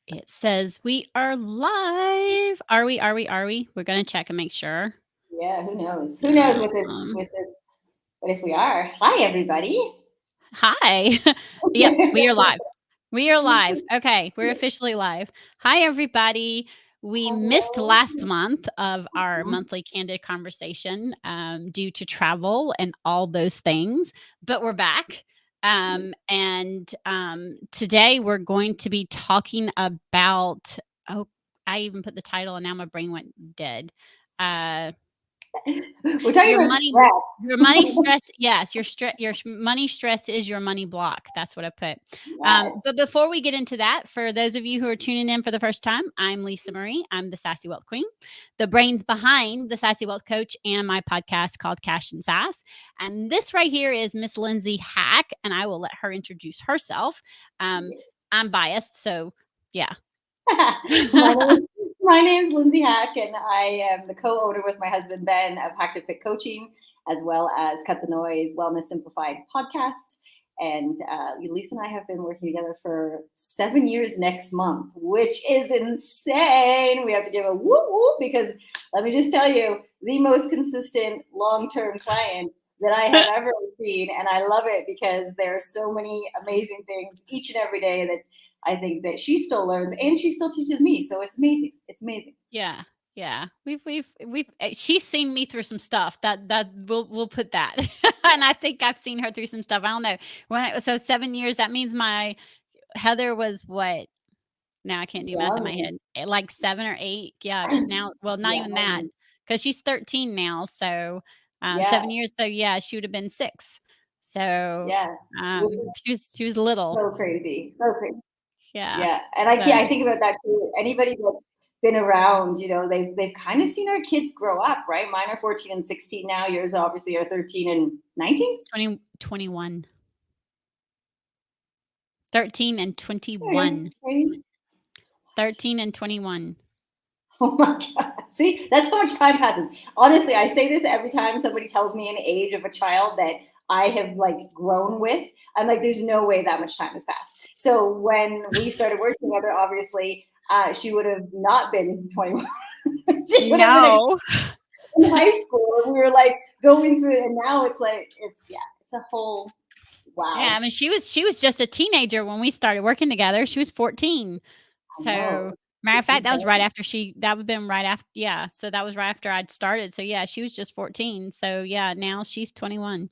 It says we are live. Are we? Are we? Are we? We're going to check and make sure. Yeah, who knows? Who knows with this Um, but if we are. Hi everybody. Hi. Yep, we are live. We are live. Okay, we're officially live. Hi, everybody. We missed Hello. last month of our monthly candid conversation due to travel and all those things, but we're back. And today we're going to be talking about, oh, I even put the title and now my brain went dead. Uh, We're talking your about money stress. your money stress, yes, money stress is your money block. That's what I put. Yes. But before we get into that, for those of you who are tuning in for the first time, I'm Lisa Marie. I'm the Sassy Wealth Queen, the brains behind the Sassy Wealth Coach and my podcast called Cash and Sass. And this right here is Miss Lindsay Hack, and I will let her introduce herself. I'm biased, so yeah. my name my name is Lindsay Hack, and I am the co-owner with my husband Ben of Hack to Fit Coaching, as well as Cut the Noise Wellness Simplified podcast. And Lisa and I have been working together for 7 years next month, which is insane. We have to give a whoop whoop because let me just tell you, the most consistent long-term client that I have ever seen. And I love it because there are so many amazing things each and every day that I think that she still learns and she still teaches me. So it's amazing. It's amazing. Yeah. Yeah. We've she's seen me through some stuff. That we'll put that. And I think I've seen her through some stuff. I don't know. So 7 years, that means my Heather was what? Now I can't do math in my Young. head. Like 7 or 8. Yeah, cuz now, well, not even that, Young. cuz she's 13 now. So, Yeah. 7 years. So yeah, she would have been 6. So, Yeah. Which is she was little. so crazy. So crazy. Yeah. Yeah. And So I think about that too. Anybody that's been around, they've kind of seen our kids grow up, right? Mine are 14 and 16 now. Yours obviously are 13 and 19. 21. 13 and 21. 13 and 21. Oh my God. See, that's how much time passes. Honestly, I say this every time somebody tells me an age of a child that I have like grown with. I'm like, there's no way that much time has passed. So when we started working together, obviously, she would have not been 21. She would have been No. in high school. And we were like going through it. And now it's like, it's a whole Yeah, wow. I mean, she was just a teenager when we started working together. She was 14. I know. So, matter of It's fact, insane. that would have been right after, yeah, so that was right after I'd started. So, yeah, she was just 14. So, yeah, now she's 21.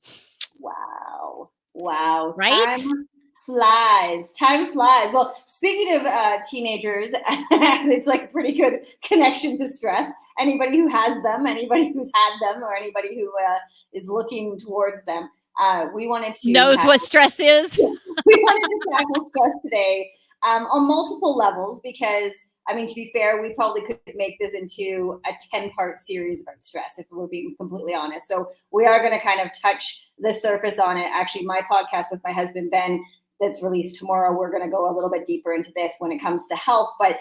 Wow. Wow. Right? Time flies. Time flies. Well, speaking of teenagers, it's like a pretty good connection to stress. Anybody who has them, anybody who's had them, or anybody who is looking towards them, we wanted to Knows what stress is. we wanted to tackle stress today on multiple levels because, I mean, to be fair, we probably could make this into a 10-part series about stress if we're being completely honest. So we are going to kind of touch the surface on it. Actually, my podcast with my husband, Ben, that's released tomorrow, we're going to go a little bit deeper into this when it comes to health. But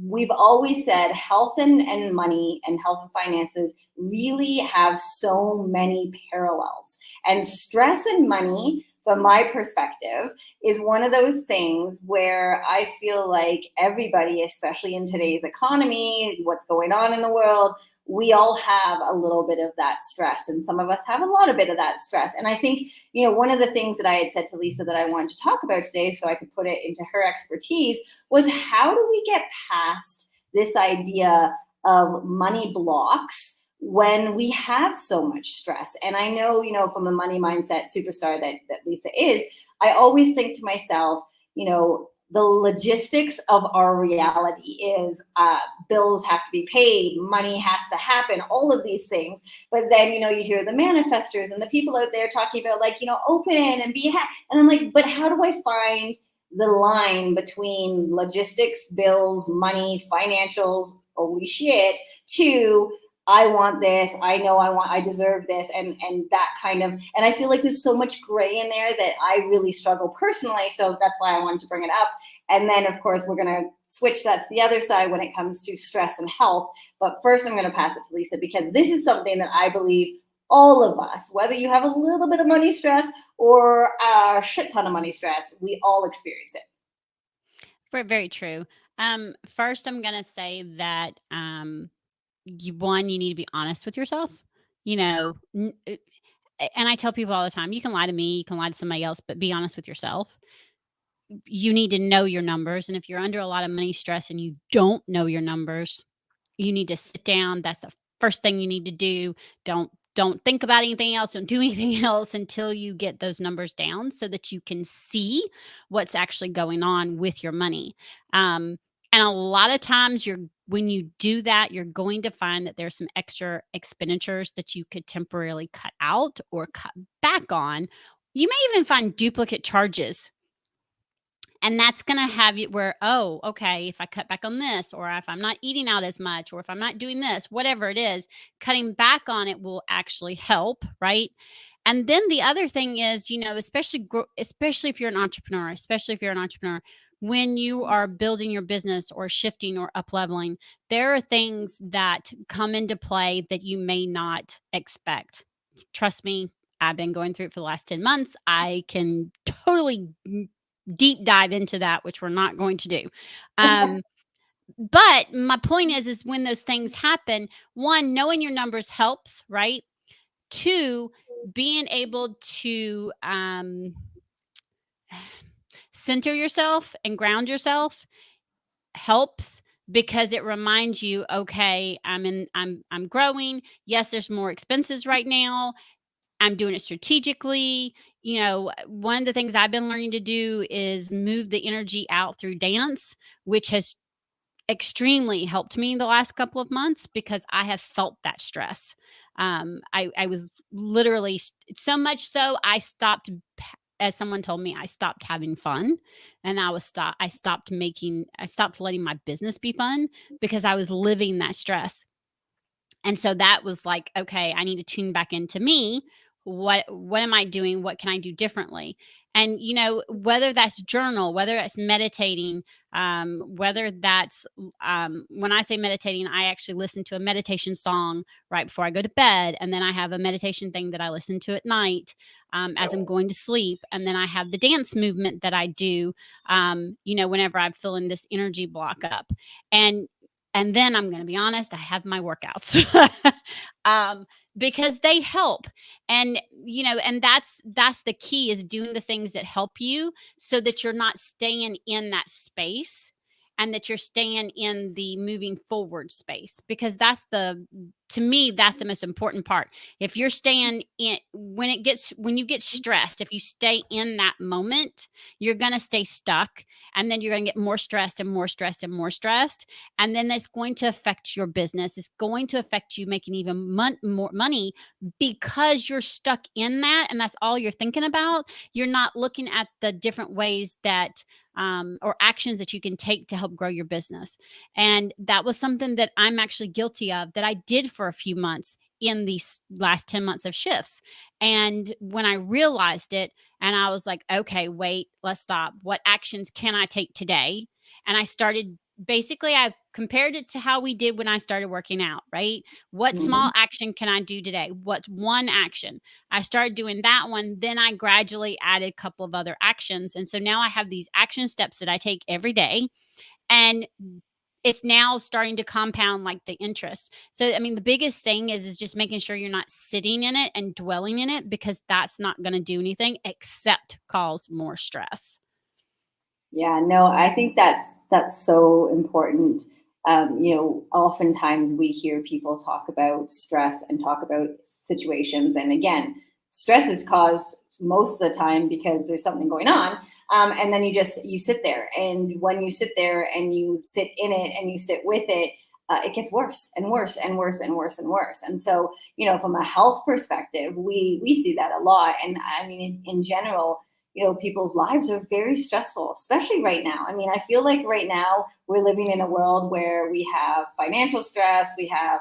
we've always said health and money and health and finances really have so many parallels. And stress and money, from my perspective, is one of those things where I feel like everybody, especially in today's economy, what's going on in the world, we all have a little bit of that stress. And some of us have a lot of bit of that stress. And I think, one of the things that I had said to Lisa that I wanted to talk about today, so I could put it into her expertise, was how do we get past this idea of money blocks when we have so much stress? And I know, from a money mindset superstar that Lisa is, I always think to myself, the logistics of our reality is bills have to be paid, money has to happen, all of these things. But then, you hear the manifestors and the people out there talking about like, open and be happy. And I'm like, but how do I find the line between logistics, bills, money, financials, holy shit, to I want this, I deserve this, and that kind of, and I feel like there's so much gray in there that I really struggle personally. So that's why I wanted to bring it up. And then of course we're gonna switch that to the other side when it comes to stress and health. But first I'm gonna pass it to Lisa because this is something that I believe all of us, whether you have a little bit of money stress or a shit ton of money stress, we all experience it. Very true. First, I'm going to say that you need to be honest with yourself. You know, and I tell people all the time, you can lie to me, you can lie to somebody else, but be honest with yourself. You need to know your numbers. And if you're under a lot of money stress and you don't know your numbers, you need to sit down. That's the first thing you need to do. Don't think about anything else. Don't do anything else until you get those numbers down so that you can see what's actually going on with your money. And a lot of times when you do that, you're going to find that there's some extra expenditures that you could temporarily cut out or cut back on. You may even find duplicate charges, and that's going to have you where, oh, okay, if I cut back on this, or if I'm not eating out as much, or if I'm not doing this, whatever it is, cutting back on it will actually help, right? And then the other thing is, especially if you're an entrepreneur, when you are building your business or shifting or up leveling, there are things that come into play that you may not expect. Trust me, I've been going through it for the last 10 months. I can totally deep dive into that, which we're not going to do. But my point is when those things happen, one, knowing your numbers helps, right? Two, being able to center yourself and ground yourself helps, because it reminds you, okay, I'm growing. Yes, there's more expenses right now. I'm doing it strategically. One of the things I've been learning to do is move the energy out through dance, which has extremely helped me the last couple of months because I have felt that stress. I was literally so much so I stopped, as someone told me, I stopped having fun, and I stopped letting my business be fun because I was living that stress. And so that was like, okay, I need to tune back into me. What am I doing? What can I do differently? And whether that's journal, whether that's meditating, whether that's when I say meditating, I actually listen to a meditation song right before I go to bed, and then I have a meditation thing that I listen to at night as I'm going to sleep, and then I have the dance movement that I do, whenever I'm feeling this energy block up, and then I'm going to be honest, I have my workouts because they help. And, and that's the key, is doing the things that help you so that you're not staying in that space, and that you're staying in the moving forward space, because to me, that's the most important part. If you're staying in, when you get stressed, if you stay in that moment, you're going to stay stuck, and then you're going to get more stressed and more stressed and more stressed. And then that's going to affect your business. It's going to affect you making even more money, because you're stuck in that. And that's all you're thinking about. You're not looking at the different ways that or actions that you can take to help grow your business. And that was something that I'm actually guilty of, that I did for a few months in these last 10 months of shifts. And when I realized it, and I was like, okay, wait, let's stop. What actions can I take today? And I started, basically, I compared it to how we did when I started working out, right? What small action can I do today? What's one action? I started doing that one. Then I gradually added a couple of other actions. And so now I have these action steps that I take every day. And it's now starting to compound like the interest. So, I mean, the biggest thing is just making sure you're not sitting in it and dwelling in it, because that's not going to do anything except cause more stress. Yeah, no, I think that's so important. Oftentimes we hear people talk about stress and talk about situations, and again, stress is caused most of the time because there's something going on, and then you sit there, and when you sit there and you sit in it and you sit with it, it gets worse and worse and worse and worse and worse. And so, from a health perspective, we see that a lot, and I mean, in general, people's lives are very stressful, especially right now. I mean, I feel like right now we're living in a world where we have financial stress, we have,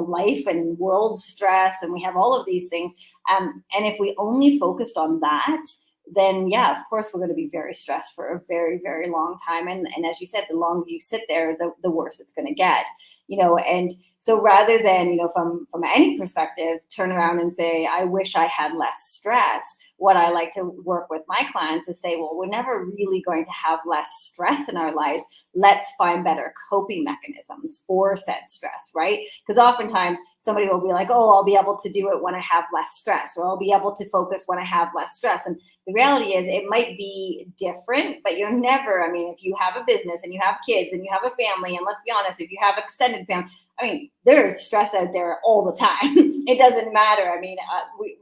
life and world stress, and we have all of these things. And if we only focused on that, then yeah, of course, we're going to be very stressed for a very, very long time. And as you said, the longer you sit there, the worse it's going to get, and so rather than, from any perspective, turn around and say, I wish I had less stress, what I like to work with my clients is say, well, we're never really going to have less stress in our lives. Let's find better coping mechanisms for said stress, right? Because oftentimes somebody will be like, oh, I'll be able to do it when I have less stress, or I'll be able to focus when I have less stress. And the reality is it might be different, but you're never, I mean, if you have a business and you have kids and you have a family, and let's be honest, if you have extended family, I mean, there's stress out there all the time. It doesn't matter. I mean,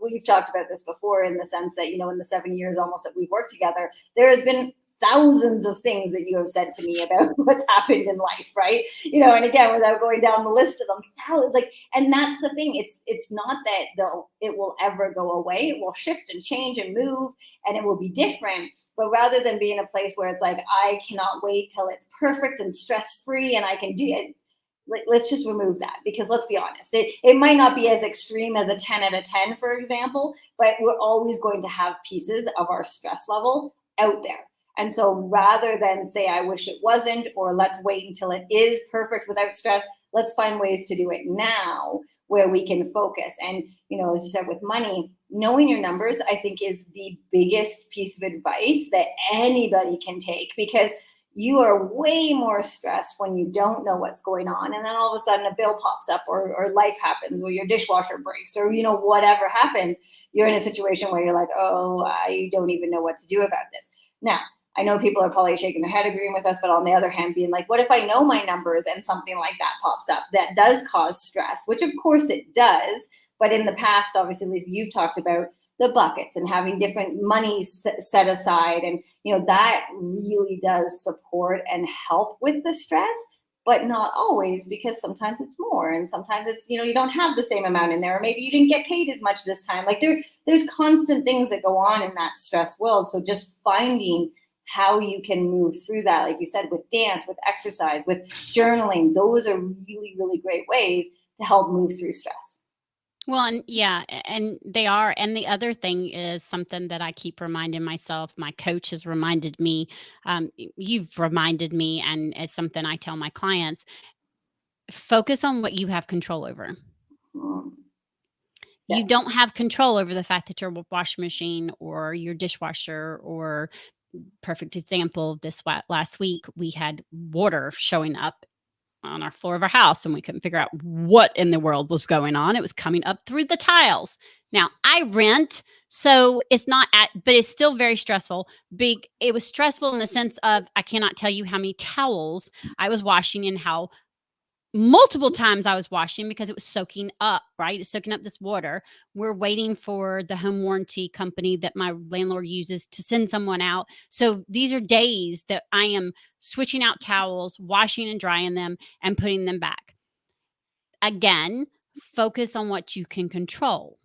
we've talked about this before in the sense that, in the 7 years almost that we've worked together, there has been thousands of things that you have said to me about what's happened in life, right? And again, without going down the list of them, and that's the thing. It's not that it will ever go away. It will shift and change and move, and it will be different. But rather than be in a place where it's like, I cannot wait till it's perfect and stress-free and I can do it, let's just remove that, because let's be honest, it might not be as extreme as a 10 out of 10, for example, but we're always going to have pieces of our stress level out there. And so rather than say, I wish it wasn't, or let's wait until it is perfect without stress, let's find ways to do it now where we can focus. And, as you said, with money, knowing your numbers, I think, is the biggest piece of advice that anybody can take, because you are way more stressed when you don't know what's going on. And then all of a sudden a bill pops up, or life happens, or your dishwasher breaks, or, whatever happens. You're in a situation where you're like, oh, I don't even know what to do about this. Now, I know people are probably shaking their head agreeing with us, but on the other hand, being like, what if I know my numbers and something like that pops up that does cause stress, which of course it does. But in the past, obviously, Lisa, you've talked about the buckets and having different money set aside. And, that really does support and help with the stress, but not always, because sometimes it's more. And sometimes it's, you don't have the same amount in there, or maybe you didn't get paid as much this time. Like there's constant things that go on in that stress world. So just finding how you can move through that, like you said, with dance, with exercise, with journaling, those are really, really great ways to help move through stress. Well, and yeah, and they are. And the other thing is something that I keep reminding myself. My coach has reminded me. You've reminded me, and it's something I tell my clients: focus on what you have control over. Yeah. You don't have control over the fact that your washing machine or your dishwasher, or perfect example, last week we had water showing up on our floor of our house, and we couldn't figure out what in the world was going on. It was coming up through the tiles. Now, I rent, so it's not but it's still very stressful. It was stressful in the sense of, I cannot tell you how many towels I was washing and how multiple times I was washing, because it was soaking up, right? It's soaking up this water. We're waiting for the home warranty company that my landlord uses to send someone out. So these are days that I am switching out towels, washing and drying them, and putting them back. Again, focus on what you can control.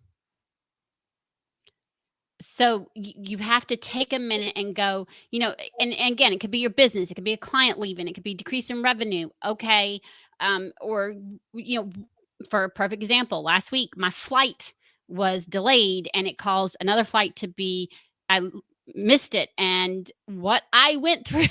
So you have to take a minute and go, and again, it could be your business, it could be a client leaving, it could be decrease in revenue. Okay. Or, for a perfect example, last week, my flight was delayed and it caused another flight to be, missed it. And what I went through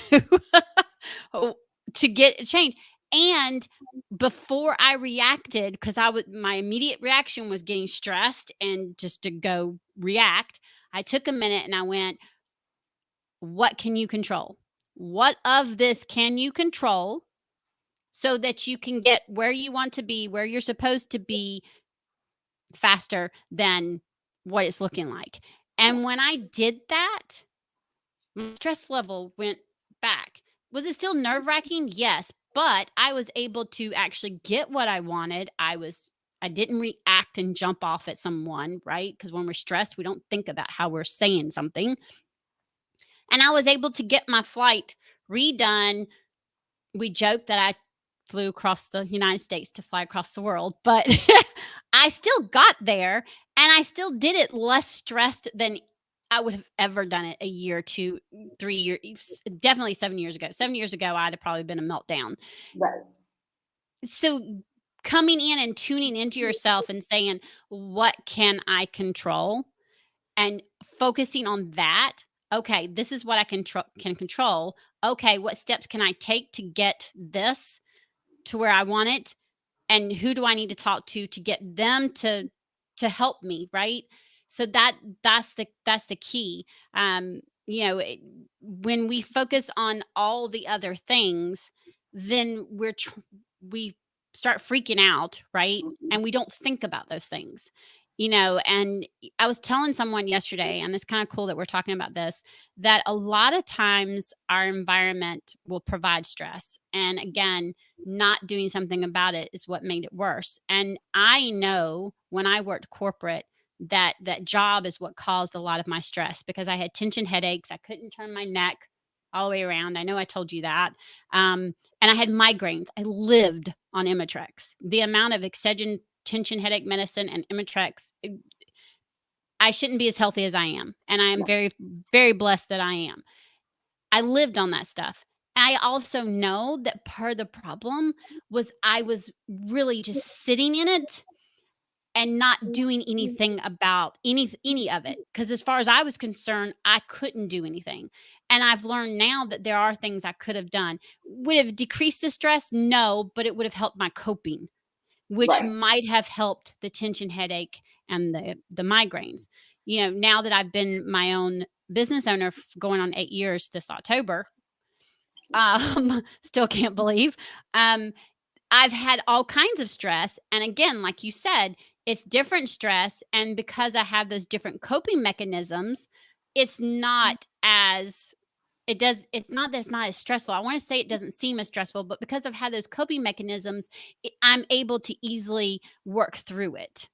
to get it changed. And before I reacted, because my immediate reaction was getting stressed and just to go react, I took a minute and I went, what can you control? What of this can you control so that you can get where you want to be, where you're supposed to be, faster than what it's looking like? And when I did that, my stress level went back. Was it still nerve-wracking? Yes, but I was able to actually get what I wanted. I didn't react and jump off at someone, right? Because when we're stressed, we don't think about how we're saying something. And I was able to get my flight redone. We joked that I flew across the United States to fly across the world, but I still got there, and I still did it less stressed than I would have ever done it a year, 2, 3 years, definitely 7 years ago. 7 years ago, I'd have probably been a meltdown. Right. So coming in and tuning into yourself and saying, what can I control? And focusing on that. Okay, this is what I can control. Okay, what steps can I take to get this to where I want it? And who do I need to talk to get them to help me, right? So that's the key. You know, when we focus on all the other things, then we start freaking out, right? And we don't think about those things. You know, and I was telling someone yesterday, and it's kind of cool that we're talking about this, that a lot of times our environment will provide stress. And again, not doing something about it is what made it worse. And I know when I worked corporate, that job is what caused a lot of my stress, because I had tension headaches. I couldn't turn my neck all the way around. I know I told you that. And I had migraines. I lived on Imitrex. The amount of Excedrin tension headache medicine and Imitrex, I shouldn't be as healthy as I am. And I am very, very blessed that I am. I lived on that stuff. I also know that part of the problem was I was really just sitting in it and not doing anything about any of it, because as far as I was concerned, I couldn't do anything. And I've learned now that there are things I could have done. Would have decreased the stress? No, but it would have helped my coping, which Right. might have helped the tension headache and the migraines. You know, now that I've been my own business owner going on 8 years this October, still can't believe, I've had all kinds of stress. And again, like you said, it's different stress. And because I have those different coping mechanisms, it's not as it's not that it's not as stressful. I want to say it doesn't seem as stressful, but because I've had those coping mechanisms, I'm able to easily work through it.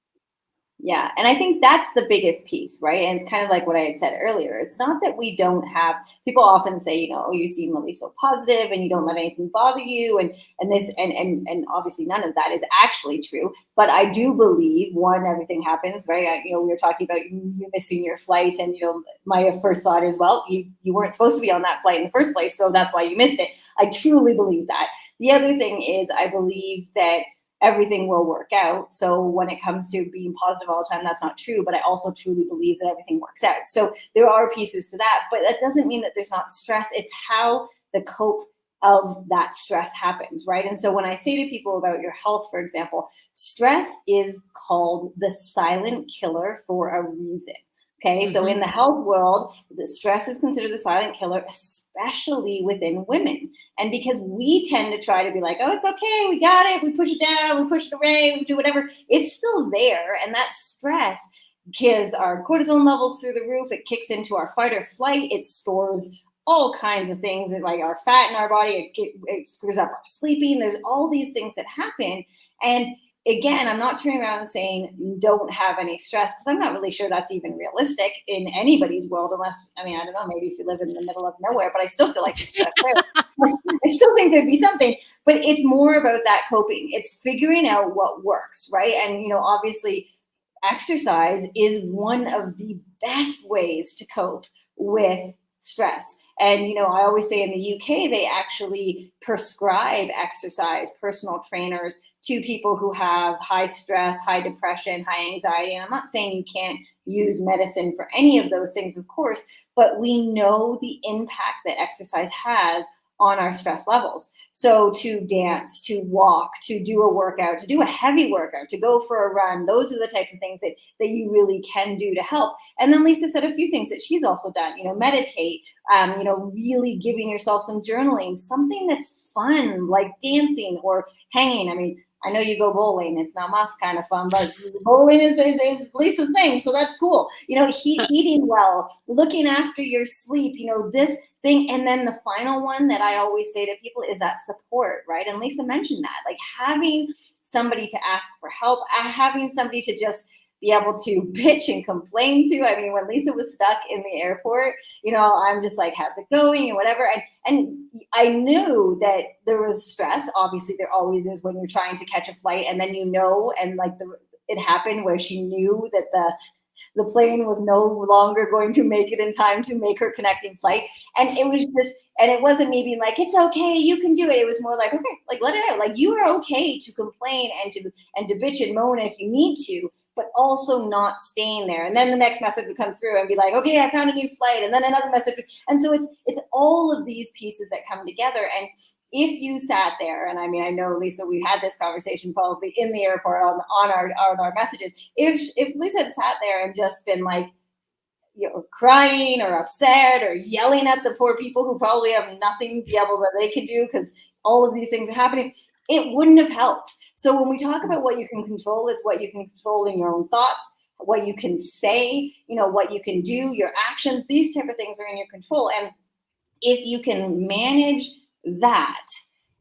Yeah. And I think that's the biggest piece, right? And it's kind of like what I had said earlier. It's not that we don't have, people often say, you know, oh, you seem really so positive and you don't let anything bother you. And this, and obviously none of that is actually true. But I do believe, one, everything happens, right? You know, we were talking about you missing your flight. And, you know, my first thought is, well, you weren't supposed to be on that flight in the first place. So that's why you missed it. I truly believe that. The other thing is, I believe that everything will work out. So when it comes to being positive all the time, that's not true. But I also truly believe that everything works out. So there are pieces to that, but that doesn't mean that there's not stress. It's how the cope of that stress happens, right? And so when I say to people about your health, for example, stress is called the silent killer for a reason. Okay, so in the health world, the stress is considered the silent killer, especially within women. And because we tend to try to be like, oh, it's okay, we got it, we push it down, we push it away, we do whatever, it's still there. And that stress gives our cortisol levels through the roof. It kicks into our fight or flight. It stores all kinds of things, like our fat in our body. It screws up our sleeping. There's all these things that happen. And again, I'm not turning around and saying you don't have any stress, because I'm not really sure that's even realistic in anybody's world, unless, I mean, I don't know, maybe if you live in the middle of nowhere, but I still feel like there's stress there. I still think there'd be something, but it's more about that coping. It's figuring out what works, right? And, you know, obviously exercise is one of the best ways to cope with stress. And, you know, I always say in the UK, they actually prescribe exercise, personal trainers, to people who have high stress, high depression, high anxiety. And I'm not saying you can't use medicine for any of those things, of course, but we know the impact that exercise has on our stress levels. So to dance, to walk, to do a workout, to do a heavy workout, to go for a run, those are the types of things that you really can do to help. And then Lisa said a few things that she's also done, you know, meditate, you know, really giving yourself some journaling, something that's fun, like dancing or hanging. I mean, I know you go bowling. It's not my kind of fun, but bowling is Lisa's thing. So that's cool. You know, eating well, looking after your sleep, you know, this thing. And then the final one that I always say to people is that support, right? And Lisa mentioned that, like having somebody to ask for help, having somebody to just be able to bitch and complain to. I mean, when Lisa was stuck in the airport, you know, I'm just like, how's it going and whatever. And I knew that there was stress. Obviously, there always is when you're trying to catch a flight, and then, you know, and like it happened where she knew that the plane was no longer going to make it in time to make her connecting flight. And it was just, and it wasn't me being like, it's okay, you can do it. It was more like, okay, like let it out. Like you are okay to complain and to bitch and moan if you need to, but also not staying there. And then the next message would come through and be like, okay, I found a new flight. And then another message. And so it's all of these pieces that come together. And if you sat there, and I mean, I know, Lisa, we had this conversation probably in the airport on our messages. If Lisa had sat there and just been like, crying or upset or yelling at the poor people who probably have nothing to be able that they can do because all of these things are happening, it wouldn't have helped. So when we talk about what you can control, it's what you can control in your own thoughts, what you can say, what you can do, your actions, these type of things are in your control. And if you can manage that,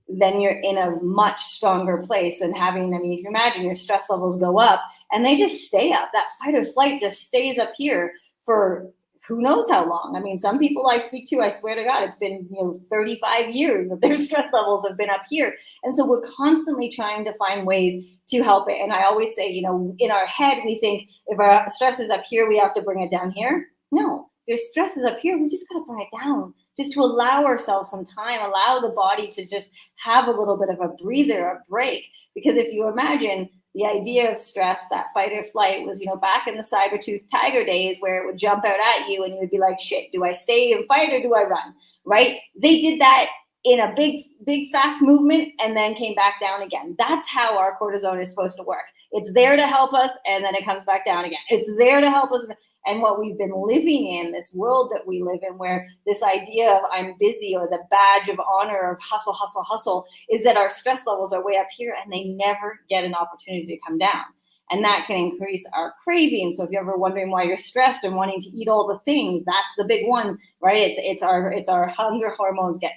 then you're in a much stronger place than having, if you imagine your stress levels go up and they just stay up, that fight or flight just stays up here for who knows how long. I mean, some people I speak to, I swear to God, it's been 35 years that their stress levels have been up here. And so we're constantly trying to find ways to help it. And I always say, in our head, we think if our stress is up here, we have to bring it down here. No, if your stress is up here, we just got to bring it down, just to allow ourselves some time, allow the body to just have a little bit of a breather, a break. Because if you imagine the idea of stress, that fight or flight was, back in the saber-toothed tiger days where it would jump out at you and you would be like, shit, do I stay and fight or do I run? Right? They did that in a big, fast movement and then came back down again. That's how our cortisone is supposed to work. It's there to help us and then it comes back down again. It's there to help us. And what we've been living in, this world that we live in, where this idea of I'm busy or the badge of honor of hustle, hustle, hustle, is that our stress levels are way up here and they never get an opportunity to come down. And that can increase our craving. So if you're ever wondering why you're stressed and wanting to eat all the things, that's the big one, right? It's our hunger hormones get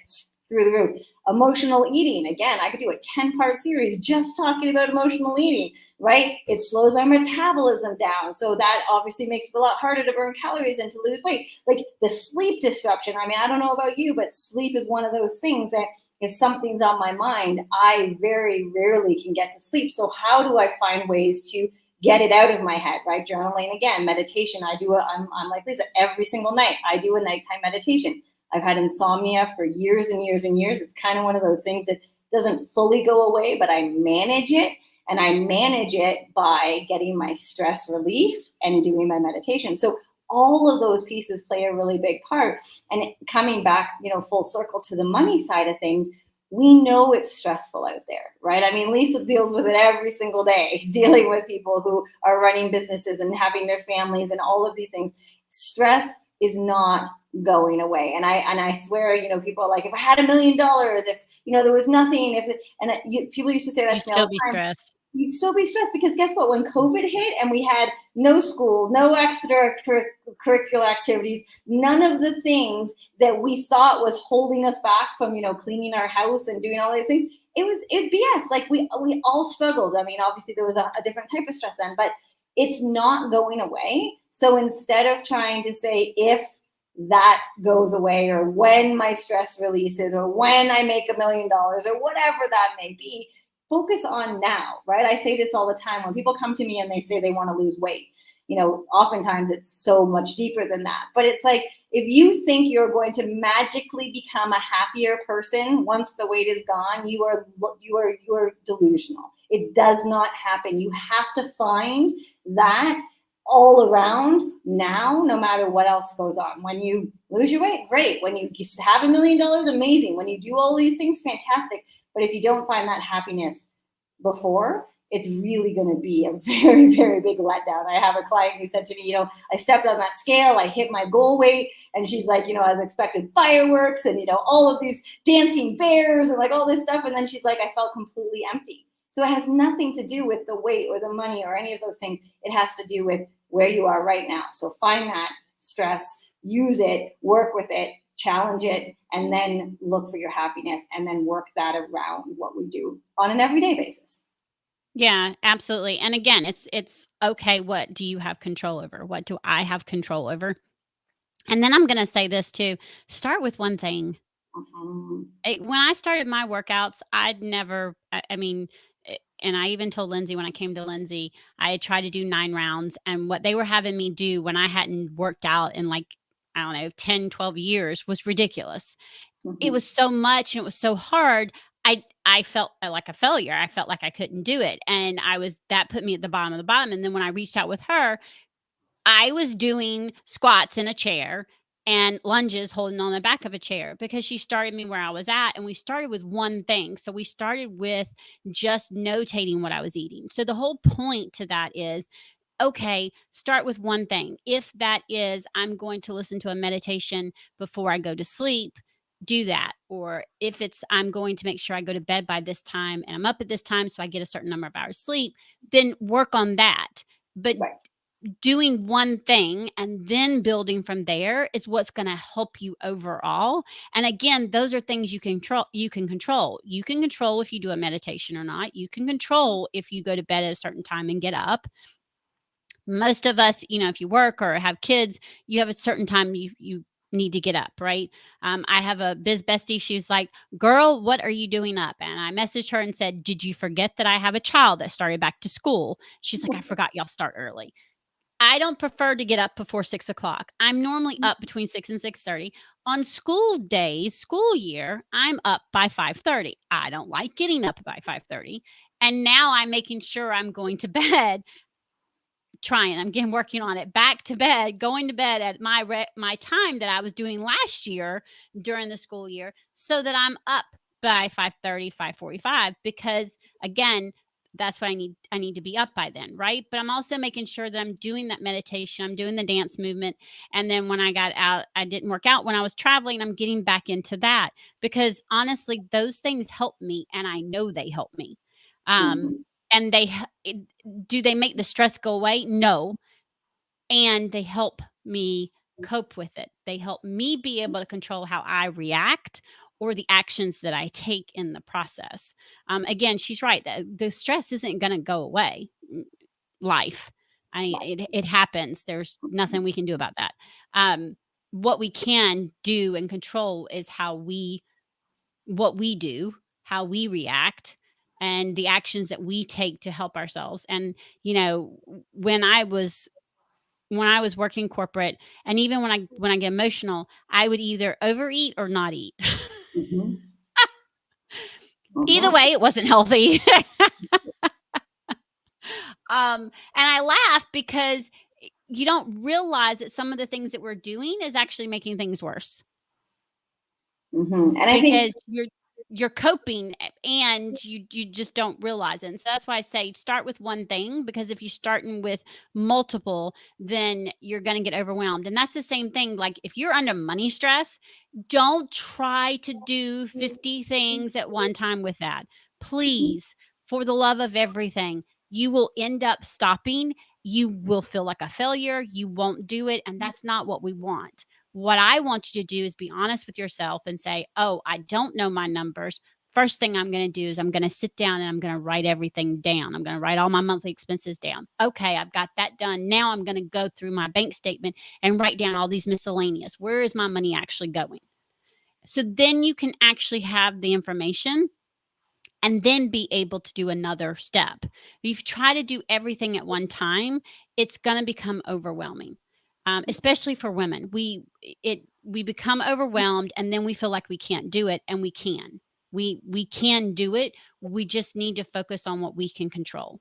through the roof. Emotional eating, again, I could do a 10-part series just talking about emotional eating, right? It slows our metabolism down. So that obviously makes it a lot harder to burn calories and to lose weight. Like the sleep disruption. I mean, I don't know about you, but sleep is one of those things that if something's on my mind, I very rarely can get to sleep. So how do I find ways to get it out of my head, right? Journaling, again, meditation. I'm like Lisa, every single night I do a nighttime meditation. I've had insomnia for years and years and years. It's kind of one of those things that doesn't fully go away, but I manage it. And I manage it by getting my stress relief and doing my meditation. So all of those pieces play a really big part. And coming back, full circle to the money side of things, we know it's stressful out there, right? I mean, Lisa deals with it every single day, dealing with people who are running businesses and having their families and all of these things. Stress is not going away. And I swear, people are like, if I had $1 million, if, there was nothing, people used to say that You'd to me all still the be time. stressed. You'd still be stressed because guess what? When COVID hit and we had no school, no extracurricular activities, none of the things that we thought was holding us back from, cleaning our house and doing all these things, it's BS. Like we all struggled. I mean, obviously there was a different type of stress then, but it's not going away. So instead of trying to say if that goes away or when my stress releases or when I make $1 million or whatever that may be, focus on now, right? I say this all the time when people come to me and they say they want to lose weight. Oftentimes it's so much deeper than that. But it's like, if you think you're going to magically become a happier person once the weight is gone, you are delusional. It does not happen. You have to find that all around now, no matter what else goes on. When you lose your weight, great. When you have $1 million, amazing. When you do all these things, fantastic. But if you don't find that happiness before, it's really going to be a very, very big letdown. I have a client who said to me, I stepped on that scale, I hit my goal weight, and she's like, I was expecting fireworks and, all of these dancing bears and like all this stuff. And then she's like, I felt completely empty. So it has nothing to do with the weight or the money or any of those things. It has to do with where you are right now. So find that stress, use it, work with it, challenge it, and then look for your happiness and then work that around what we do on an everyday basis. Yeah, absolutely. And again, it's okay, what do you have control over? What do I have control over? And then I'm going to say this too. Start with one thing. When I started my workouts, I'd never, I mean, and I even told Lindsay when I came to Lindsay, I had tried to do 9 rounds. And what they were having me do when I hadn't worked out in like, I don't know, 10, 12 years was ridiculous. It was so much and it was so hard. I felt like a failure. I felt like I couldn't do it. And that put me at the bottom of the bottom. And then when I reached out with her, I was doing squats in a chair and lunges holding on the back of a chair because she started me where I was at. And we started with one thing. So we started with just notating what I was eating. So the whole point to that is, okay, start with one thing. If that is, I'm going to listen to a meditation before I go to sleep, do that. Or if it's, I'm going to make sure I go to bed by this time and I'm up at this time so I get a certain number of hours sleep, then work on that. But Right. doing one thing and then building from there is what's going to help you overall. And again, those are things you can control. You can control if you do a meditation or not. You can control if you go to bed at a certain time and get up. Most of us, if you work or have kids, you have a certain time you need to get up, right? I have a biz bestie. She's like, "Girl, what are you doing up?" And I messaged her and said, "Did you forget that I have a child that started back to school?" She's like, "I forgot y'all start early." I don't prefer to get up before 6 o'clock. I'm normally up between 6 and 6:30. On school days, school year, I'm up by 5:30. I don't like getting up by 5:30. And now I'm making sure I'm going to bed, I'm working on it, back to bed, going to bed at my time that I was doing last year during the school year, so that I'm up by 5:30, 5:45. Because again, that's what I need to be up by then, right? But I'm also making sure that I'm doing that meditation, I'm doing the dance movement. And then when I got out, I didn't work out when I was traveling, I'm getting back into that, because honestly, those things help me and I know they help me. um Mhm. and do they make the stress go away? No. And they help me cope with it. They help me be able to control how I react or the actions that I take in the process. Again, she's right. The stress isn't going to go away. Life, it happens. There's nothing we can do about that. What we can do and control is what we do, how we react, and the actions that we take to help ourselves. And when I was working corporate, and even when I get emotional, I would either overeat or not eat. Mhm. Either Mhm. way, it wasn't healthy. And I laugh because you don't realize that some of the things that we're doing is actually making things worse, Mhm. And I think because you're coping, and you just don't realize it. And so that's why I say start with one thing, because if you're starting with multiple, then you're going to get overwhelmed. And that's the same thing. Like if you're under money stress, don't try to do 50 things at one time with that. Please, for the love of everything, you will end up stopping. You will feel like a failure. You won't do it. And that's not what we want. What I want you to do is be honest with yourself and say, "Oh, I don't know my numbers. First thing I'm going to do is I'm going to sit down and I'm going to write everything down. I'm going to write all my monthly expenses down. Okay, I've got that done. Now I'm going to go through my bank statement and write down all these miscellaneous. Where is my money actually going?" So then you can actually have the information and then be able to do another step. If you try to do everything at one time, it's going to become overwhelming. Especially for women, we become overwhelmed, and then we feel like we can't do it, and we can. We can do it. We just need to focus on what we can control.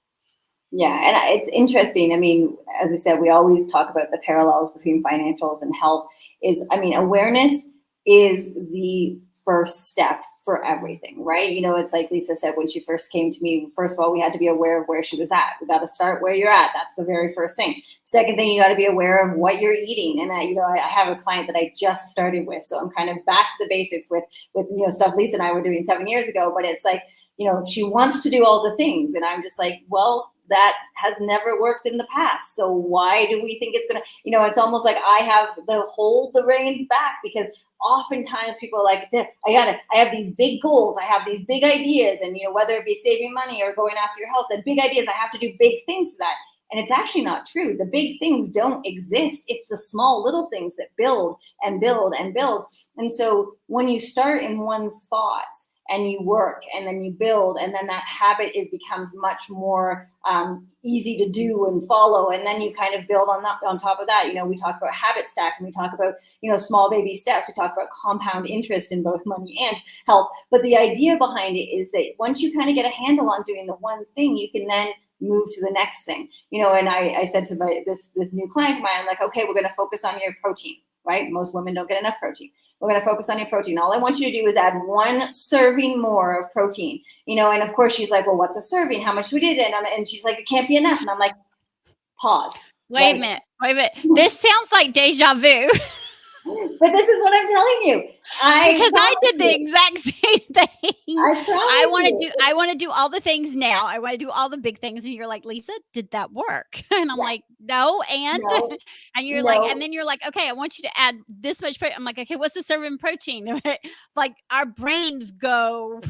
Yeah, and it's interesting. I mean, as I said, we always talk about the parallels between financials and health. Awareness is the first step for everything, right? It's like Lisa said when she first came to me. First of all, we had to be aware of where she was at. We got to start where you're at. That's the very first thing. Second thing, you got to be aware of what you're eating. And I have a client that I just started with, so I'm kind of back to the basics with stuff Lisa and I were doing 7 years ago. But it's like, she wants to do all the things, and I'm just like, well, that has never worked in the past. So why do we think it's gonna, it's almost like I have to hold the reins back, because oftentimes people are like, I have these big goals, I have these big ideas, and whether it be saving money or going after your health, and big ideas, I have to do big things for that. And it's actually not true. The big things don't exist. It's the small little things that build and build and build. And so when you start in one spot and you work and then you build, and then that habit, it becomes much more easy to do and follow, and then you kind of build on that. On top of that, we talk about habit stack, and we talk about small baby steps. We talk about compound interest in both money and health. But the idea behind it is that once you kind of get a handle on doing the one thing, you can then move to the next thing. And I said to this new client of mine, I'm like, okay, we're going to focus on your protein, right? Most women don't get enough protein. We're going to focus on your protein. All I want you to do is add 1 serving more of protein, and of course she's like, well, what's a serving? How much do we do it? And she's like, it can't be enough. And I'm like, pause. Wait a minute. This sounds like deja vu. But this is what I'm telling you. Because I did the exact same thing. I want to do all the things now. I want to do all the big things. And you're like, Lisa, did that work? And I'm like, no. And No, and you're like, and then you're like, okay, I want you to add this much protein. I'm like, okay, what's the serving protein? Like our brains go.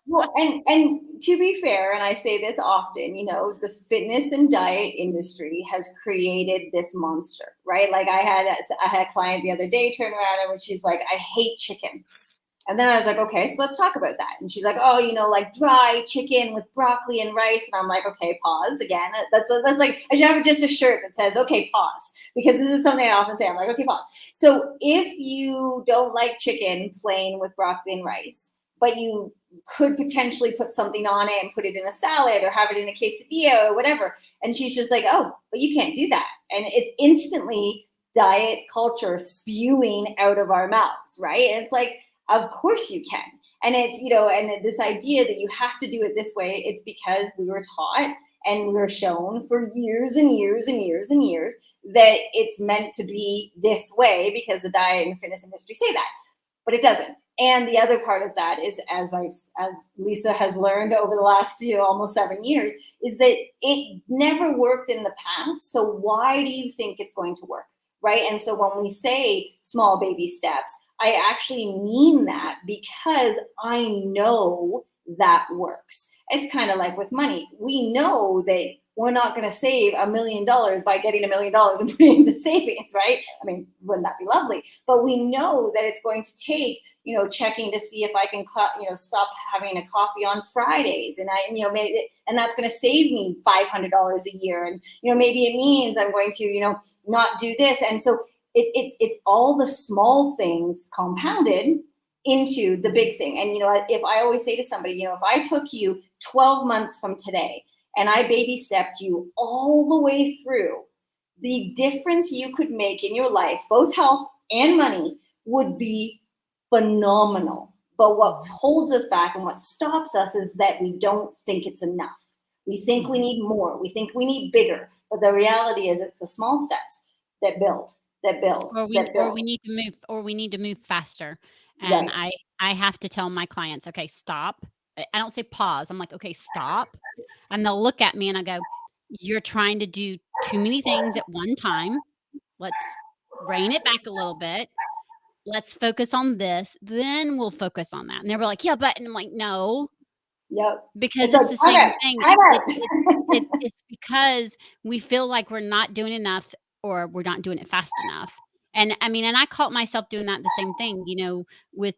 Well, and to be fair, and I say this often, the fitness and diet industry has created this monster, right? Like I had a client the other day turn around and she's like, I hate chicken. And then I was like, okay, so let's talk about that. And she's like, oh, like dry chicken with broccoli and rice. And I'm like, okay, pause again. That's like, I should have just a shirt that says, okay, pause, because this is something I often say. I'm like, okay, pause. So if you don't like chicken plain with broccoli and rice, but you could potentially put something on it and put it in a salad or have it in a quesadilla or whatever. And she's just like, oh, but you can't do that. And it's instantly diet culture spewing out of our mouths, right? And it's like, of course you can. And it's, and this idea that you have to do it this way, it's because we were taught and we were shown for years and years and years and years that it's meant to be this way because the diet and fitness industry say that, but it doesn't. And the other part of that is, as Lisa has learned over the last almost 7 years, is that it never worked in the past. So why do you think it's going to work, right? And so when we say small baby steps, I actually mean that because I know that works. It's kind of like with money. We know that we're not going to save $1 million by getting $1 million and putting it into savings, right? I mean, wouldn't that be lovely? But we know that it's going to take, checking to see if I can, stop having a coffee on Fridays, and maybe, and that's going to save me $500 a year, and maybe it means I'm going to, not do this, and so it's all the small things compounded into the big thing. And if I always say to somebody, if I took you 12 months from today and I baby stepped you all the way through, the difference you could make in your life, both health and money, would be phenomenal. But what holds us back and what stops us is that we don't think it's enough. We think we need more. We think we need bigger. But the reality is it's the small steps that build. Or we need to move faster. And Right. I have to tell my clients, okay, stop. I don't say pause. I'm like, okay, stop. And they'll look at me and I go, you're trying to do too many things at one time. Let's rein it back a little bit. Let's focus on this. Then we'll focus on that. And they were like, yeah, but, and I'm like, no, Yep. because it's the same thing. It's because we feel like we're not doing enough or we're not doing it fast enough. And I mean, and I caught myself doing that the same thing, with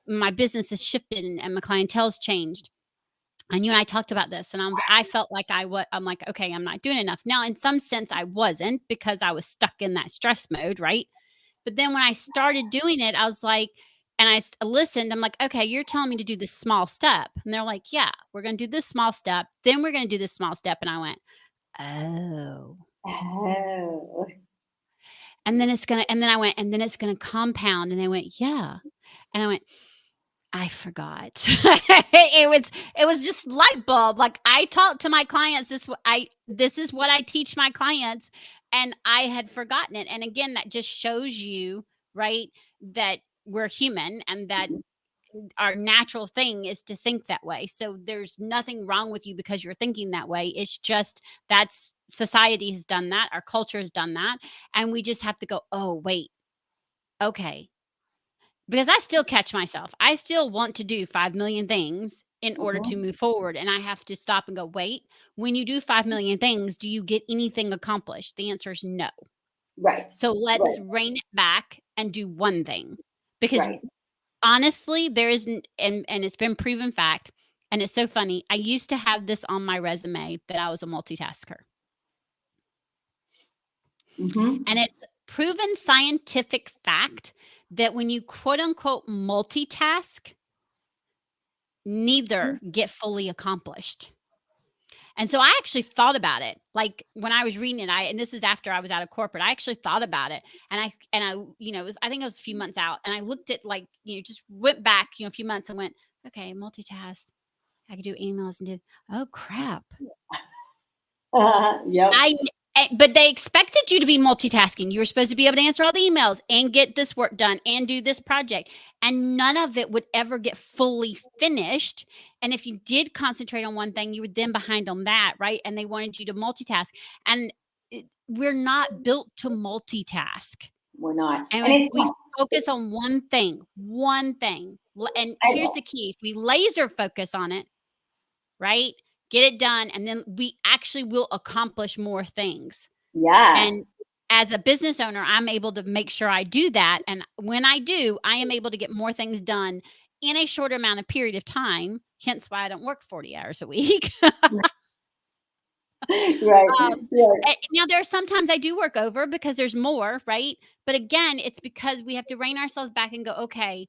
my business has shifted and my clientele's changed. And you and I talked about this, and I felt like I'm like, okay, I'm not doing enough. Now, in some sense, I wasn't, because I was stuck in that stress mode, right? But then when I started doing it, I was like, and I listened, I'm like, okay, you're telling me to do this small step. And they're like, yeah, we're going to do this small step. Then we're going to do this small step. And I went, oh. Oh. And then I went, and then it's going to compound. And they went, yeah. And I went, I forgot. It was just light bulb. Like I talk to my clients, this is what I teach my clients, and I had forgotten it. And again, that just shows you, right, that we're human and that our natural thing is to think that way. So there's nothing wrong with you because you're thinking that way. It's just that's society has done that, our culture has done that, and we just have to go, oh, wait. Okay, because I still catch myself. I still want to do 5 million things in order to move forward. And I have to stop and go, wait, when you do 5 million things, do you get anything accomplished? The answer is no. Right. So let's rein it back and do one thing, because Right. honestly, there isn't, and it's been proven fact, and it's so funny. I used to have this on my resume that I was a multitasker, Mm-hmm. and it's proven scientific fact that when you quote unquote multitask, neither get fully accomplished. And so I actually thought about it. Like when I was reading it, and this is after I was out of corporate, I actually thought about it. And it was, I think it was a few months out. And I looked at like, just went back, a few months and went, okay, multitask. I could do emails and oh crap. Yep. But they expected you to be multitasking. You were supposed to be able to answer all the emails and get this work done and do this project. And none of it would ever get fully finished. And if you did concentrate on one thing, you were then behind on that, right? And they wanted you to multitask. And we're not built to multitask. We're not. And And if it's we not, focus on one thing, and I here's know. the key: if we laser focus on it, right? Get it done, and then we actually will accomplish more things. Yeah. And as a business owner, I'm able to make sure I do that. And when I do, I am able to get more things done in a shorter amount of period of time. Hence why I don't work 40 hours a week. Right. Right. Now, there are sometimes I do work over because there's more, right? But again, it's because we have to rein ourselves back and go, okay,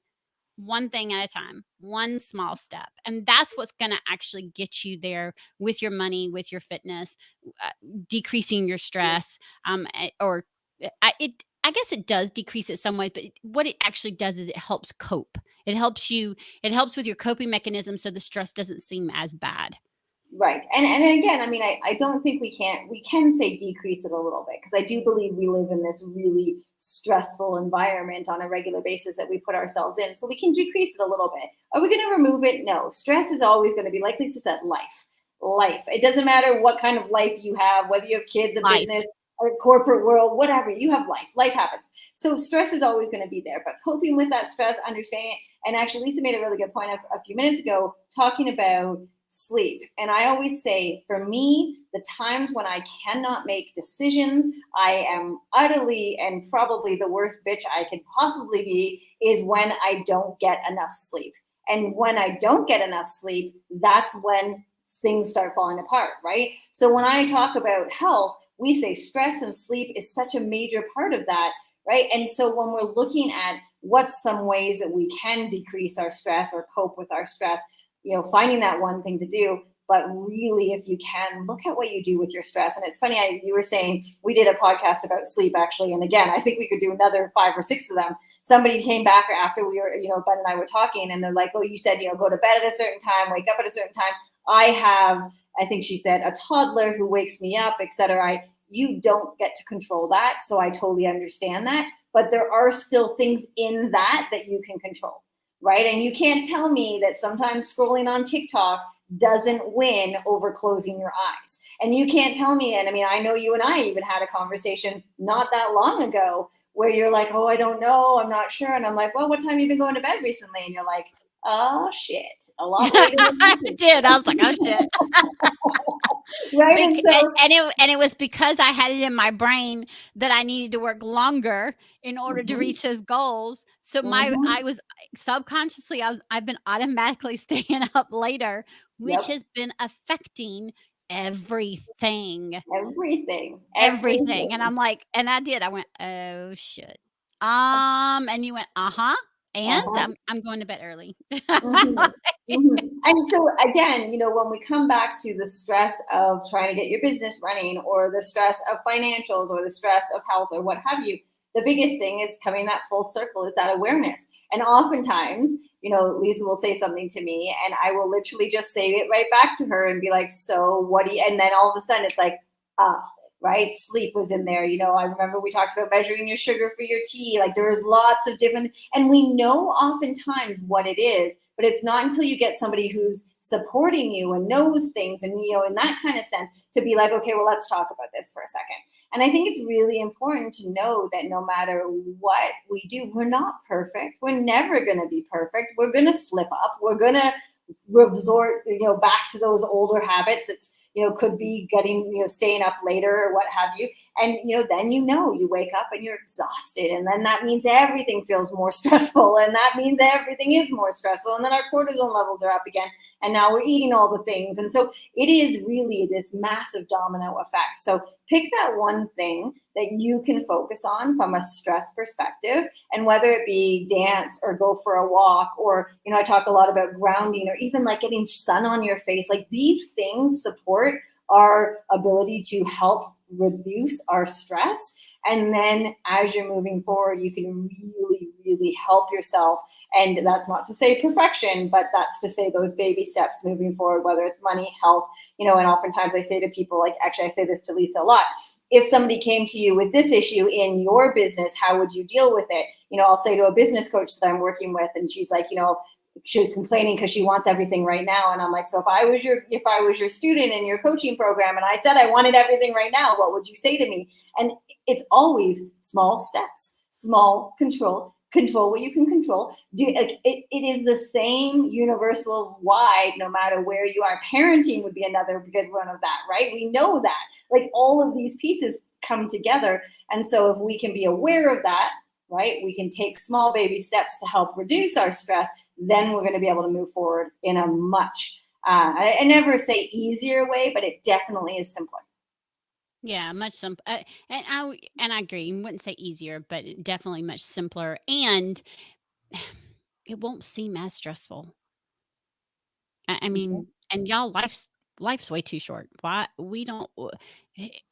one thing at a time, one small step. And that's what's going to actually get you there with your money, with your fitness, decreasing your stress. Or I guess it does decrease it some way, but what it actually does is it helps cope. It helps with your coping mechanism so the stress doesn't seem as bad. Right. And again, I mean, I don't think we can say decrease it a little bit, because I do believe we live in this really stressful environment on a regular basis that we put ourselves in. So we can decrease it a little bit. Are we going to remove it? No. Stress is always going to be, like Lisa said, life. Life. It doesn't matter what kind of life you have, whether you have kids, a Life. business, or corporate world, whatever, you have life. Life happens. So stress is always going to be there. But coping with that stress, understanding it, and actually Lisa made a really good point a few minutes ago talking about sleep. And I always say, for me, the times when I cannot make decisions, I am utterly and probably the worst bitch I could possibly be, is when I don't get enough sleep. And when I don't get enough sleep, that's when things start falling apart, right? So when I talk about health, we say stress and sleep is such a major part of that, right? And so when we're looking at what's some ways that we can decrease our stress or cope with our stress, finding that one thing to do. But really, if you can, look at what you do with your stress. And it's funny, you were saying, we did a podcast about sleep, actually. And again, I think we could do another 5 or 6 of them. Somebody came back after we were, Ben and I were talking, and they're like, oh, you said, go to bed at a certain time, wake up at a certain time. I think she said, a toddler who wakes me up, etc. You don't get to control that. So I totally understand that. But there are still things in that you can control. Right. And you can't tell me that sometimes scrolling on TikTok doesn't win over closing your eyes. And you can't tell me, and I mean, I know you and I even had a conversation not that long ago where you're like, oh, I don't know, I'm not sure. And I'm like, well, what time have you been going to bed recently? And you're like, oh shit, a lot later than I did. I was like, oh shit. Right. And it was because I had it in my brain that I needed to work longer in order to reach those goals. So I was subconsciously, I've been automatically staying up later, which has been affecting everything. Everything. And I'm like, and I went, oh shit. And you went, and I'm going to bed early. And so again, when we come back to the stress of trying to get your business running, or the stress of financials, or the stress of health, or what have you, the biggest thing is coming that full circle is that awareness. And oftentimes, Lisa will say something to me and I will literally just say it right back to her and be like, so what do you, and then all of a sudden it's like, right? Sleep was in there. I remember we talked about measuring your sugar for your tea. Like there was lots of different, and we know oftentimes what it is, but it's not until you get somebody who's supporting you and knows things and, in that kind of sense, to be like, okay, well, let's talk about this for a second. And I think it's really important to know that no matter what we do, we're not perfect. We're never going to be perfect. We're going to slip up. We're going to resort, back to those older habits. It's, could be getting, staying up later or what have you. And, then, you wake up and you're exhausted. And then that means everything feels more stressful. And that means everything is more stressful. And then our cortisol levels are up again. And now we're eating all the things. And so it is really this massive domino effect. So pick that one thing that you can focus on from a stress perspective. And whether it be dance or go for a walk, or, I talk a lot about grounding, or even like getting sun on your face, like these things support our ability to help reduce our stress. And then as you're moving forward, you can really, really help yourself. And that's not to say perfection, but that's to say those baby steps moving forward, whether it's money, health, and oftentimes I say to people, like, actually, I say this to Lisa a lot. If somebody came to you with this issue in your business, how would you deal with it? I'll say to a business coach that I'm working with, and she's like, she was complaining because she wants everything right now. And I'm like, so if I was your student in your coaching program and I said I wanted everything right now, what would you say to me? And it's always small steps, small control what you can control. It is the same universal wide, no matter where you are. Parenting would be another good one of that, right? We know that, like, all of these pieces come together. And so if we can be aware of that, right, we can take small baby steps to help reduce our stress, then we're going to be able to move forward in a much, I never say easier way, but it definitely is simpler. Yeah, much simpler. And I agree. I wouldn't say easier, but definitely much simpler, and it won't seem as stressful. I mean, and y'all, life's way too short. Why we don't?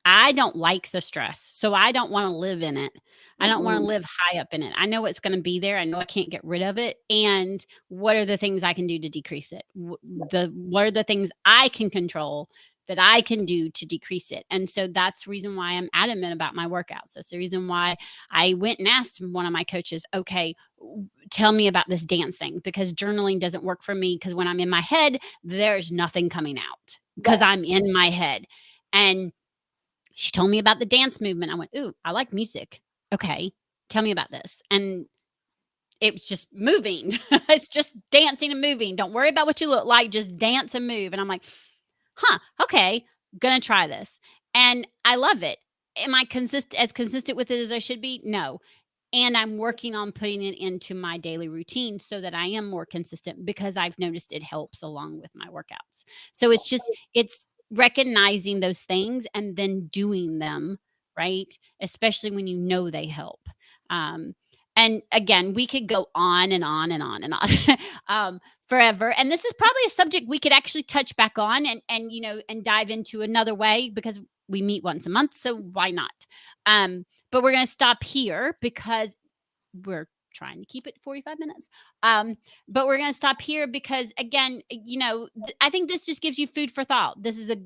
I don't like the stress, so I don't want to live in it. I don't want to live high up in it. I know it's going to be there. I know I can't get rid of it. And what are the things I can do to decrease it? What are the things I can control that I can do to decrease it? And so that's the reason why I'm adamant about my workouts. That's the reason why I went and asked one of my coaches, okay, tell me about this dance thing, because journaling doesn't work for me, because when I'm in my head, there's nothing coming out because I'm in my head. And she told me about the dance movement. I went, ooh, I like music. Okay, tell me about this. And it was just moving. It's just dancing and moving. Don't worry about what you look like. Just dance and move. And I'm like, okay, gonna try this. And I love it. Am I consistent with it as I should be? No. And I'm working on putting it into my daily routine so that I am more consistent, because I've noticed it helps along with my workouts. So it's recognizing those things and then doing them, right? Especially when you know they help. Um, and again, we could go on and on and on and on forever. And this is probably a subject we could actually touch back on and dive into another way, because we meet once a month. So why not? But we're going to stop here because we're trying to keep it 45 minutes. But we're going to stop here because, again, I think this just gives you food for thought. This is a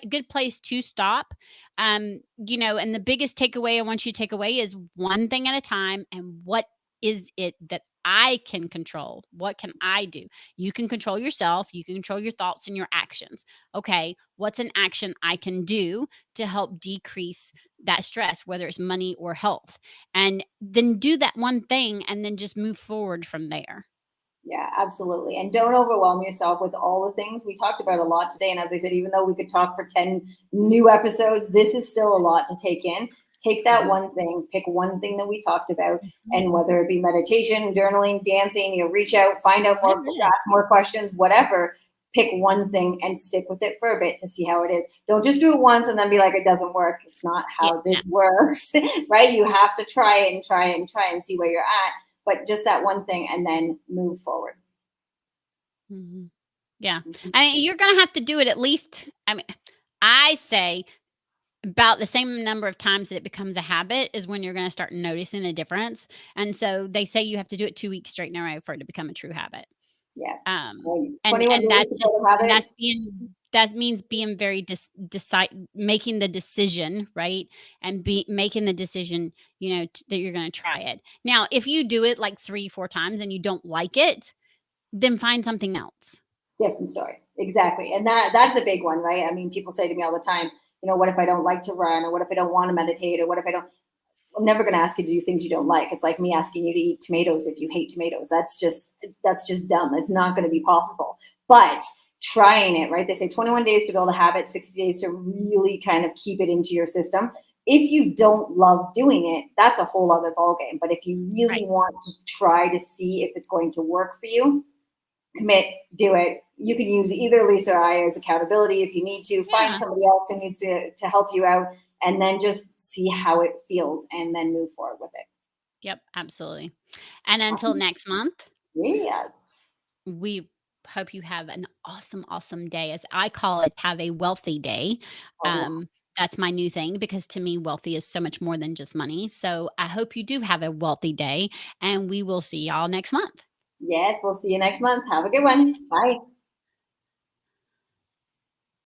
good place to stop. And the biggest takeaway I want you to take away is one thing at a time. And what is it that I can control? What can I do? You can control yourself. You can control your thoughts and your actions. Okay, what's an action I can do to help decrease that stress, whether it's money or health? And then do that one thing and then just move forward from there. Yeah, absolutely. And don't overwhelm yourself with all the things we talked about a lot today. And as I said, even though we could talk for 10 new episodes, this is still a lot to take in. Take that one thing, pick one thing that we talked about, and whether it be meditation, journaling, dancing, reach out, find out more, ask more questions, whatever. Pick one thing and stick with it for a bit to see how it is. Don't just do it once and then be like, it doesn't work. It's not how this works, right? You have to try it and try it and try and see where you're at. But just that one thing and then move forward. Yeah. I mean, you're going to have to do it at least, I say about the same number of times that it becomes a habit is when you're going to start noticing a difference. And so they say you have to do it 2 weeks straight in a row for it to become a true habit. Yeah. And that means being very making the decision, right? And making the decision, that you're going to try it. Now, if you do it like 3-4 times and you don't like it, then find something else. Different story. Exactly. And that's a big one, right? I mean, people say to me all the time, what if I don't like to run, or what if I don't want to meditate, or what if I don't? I'm never going to ask you to do things you don't like. It's like me asking you to eat tomatoes if you hate tomatoes. That's just dumb. It's not going to be possible. But trying it, right? They say 21 days to build a habit, 60 days to really kind of keep it into your system. If you don't love doing it, that's a whole other ballgame. But if you really want to try to see if it's going to work for you, commit, do it. You can use either Lisa or I as accountability if you need to. Find somebody else who needs to help you out, and then just see how it feels and then move forward with it. Yep, absolutely. And until next month, Yes. we hope you have an awesome, awesome day. As I call it, have a wealthy day. Oh, That's my new thing because to me, wealthy is so much more than just money. So I hope you do have a wealthy day, and we will see y'all next month. yes, we'll see you next month. Have a good one. Bye.